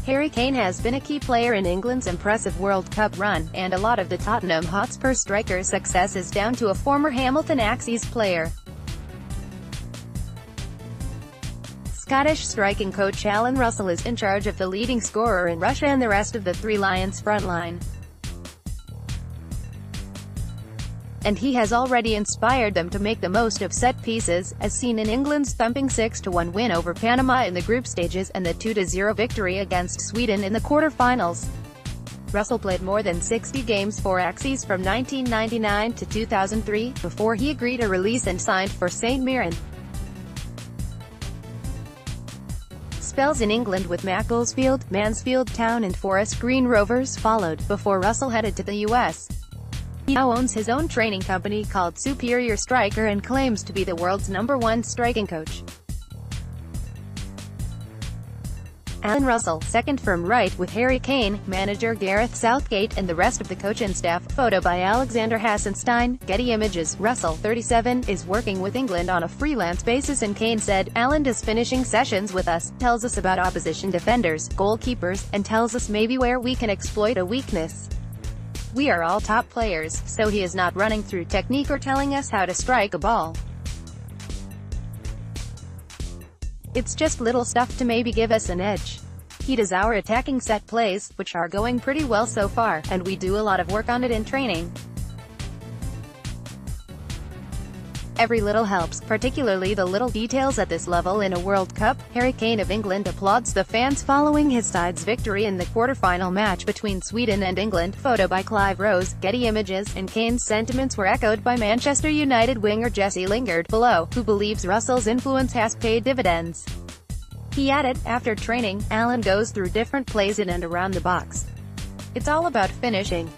Harry Kane has been a key player in England's impressive World Cup run, and a lot of the Tottenham Hotspur striker's success is down to a former Hamilton Accies player. Scottish striking coach Allan Russell is in charge of the leading scorer in Russia and the rest of the Three Lions frontline. And he has already inspired them to make the most of set pieces, as seen in England's thumping 6-1 win over Panama in the group stages and the 2-0 victory against Sweden in the quarter-finals. Russell played more than 60 games for Accies from 1999 to 2003, before he agreed a release and signed for St Mirren. Spells in England with Macclesfield, Mansfield Town and Forest Green Rovers followed, before Russell headed to the US. He now owns his own training company called Superior Striker and claims to be the world's #1 striking coach. Allan Russell, second from right with Harry Kane, manager Gareth Southgate and the rest of the coaching staff. Photo by Alexander Hassenstein, Getty Images. Russell, 37, is working with England on a freelance basis, and Kane said, "Allan does finishing sessions with us, tells us about opposition defenders, goalkeepers, and tells us maybe where we can exploit a weakness. We are all top players, so he is not running through technique or telling us how to strike a ball. It's just little stuff to maybe give us an edge. He does our attacking set plays, which are going pretty well so far, and we do a lot of work on it in training. Every little helps, particularly the little details at this level in a World Cup." Harry Kane of England applauds the fans following his side's victory in the quarter-final match between Sweden and England. Photo by Clive Rose, Getty Images, and Kane's sentiments were echoed by Manchester United winger Jesse Lingard, below, who believes Russell's influence has paid dividends. He added, "After training, Allan goes through different plays in and around the box. It's all about finishing.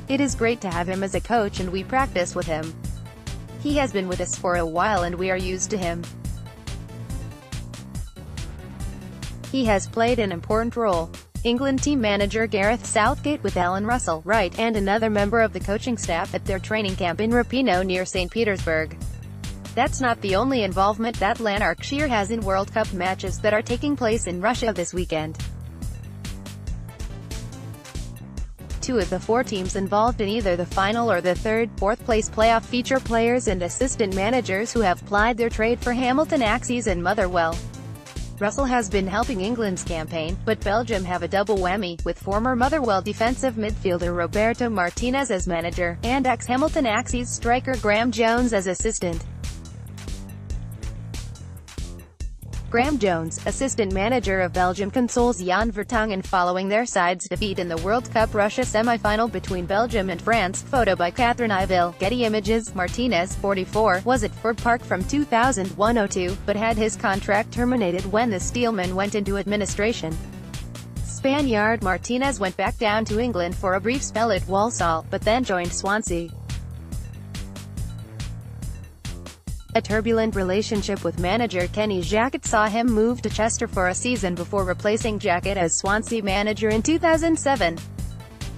It is great to have him as a coach and we practice with him. He has been with us for a while and we are used to him. He has played an important role." England team manager Gareth Southgate with Allan Russell, right, and another member of the coaching staff at their training camp in Rapino near St Petersburg. That's not the only involvement that Lanarkshire has in World Cup matches that are taking place in Russia this weekend. Two of the four teams involved in either the final or the third, fourth-place playoff feature players and assistant managers who have plied their trade for Hamilton Accies and Motherwell. Russell has been helping England's campaign, but Belgium have a double whammy, with former Motherwell defensive midfielder Roberto Martinez as manager, and ex-Hamilton Accies striker Graham Jones as assistant. Graham Jones, assistant manager of Belgium, consoles Jan Vertonghen following their side's defeat in the World Cup Russia semi-final between Belgium and France. Photo by Catherine Iville, Getty Images. Martinez, 44, was at Ford Park from 2001-02, but had his contract terminated when the Steelman went into administration. Spaniard Martinez went back down to England for a brief spell at Walsall, but then joined Swansea. A turbulent relationship with manager Kenny Jackett saw him move to Chester for a season before replacing Jackett as Swansea manager in 2007.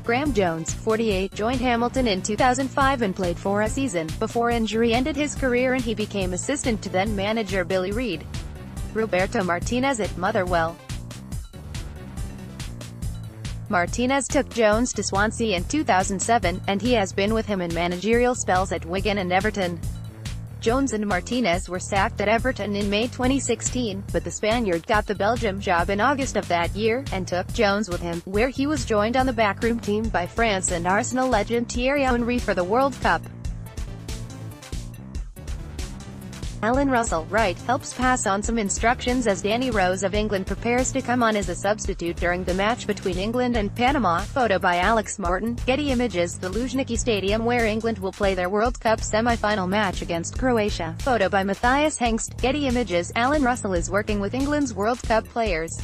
Graham Jones, 48, joined Hamilton in 2005 and played for a season, before injury ended his career and he became assistant to then-manager Billy Reid. Roberto Martinez at Motherwell. Martinez took Jones to Swansea in 2007, and he has been with him in managerial spells at Wigan and Everton. Jones and Martinez were sacked at Everton in May 2016, but the Spaniard got the Belgium job in August of that year, and took Jones with him, where he was joined on the backroom team by France and Arsenal legend Thierry Henry for the World Cup. Allan Russell, right, helps pass on some instructions as Danny Rose of England prepares to come on as a substitute during the match between England and Panama. Photo by Alex Morton, Getty Images. The Luzhniki Stadium where England will play their World Cup semi-final match against Croatia. Photo by Matthias Hengst, Getty Images. Allan Russell is working with England's World Cup players.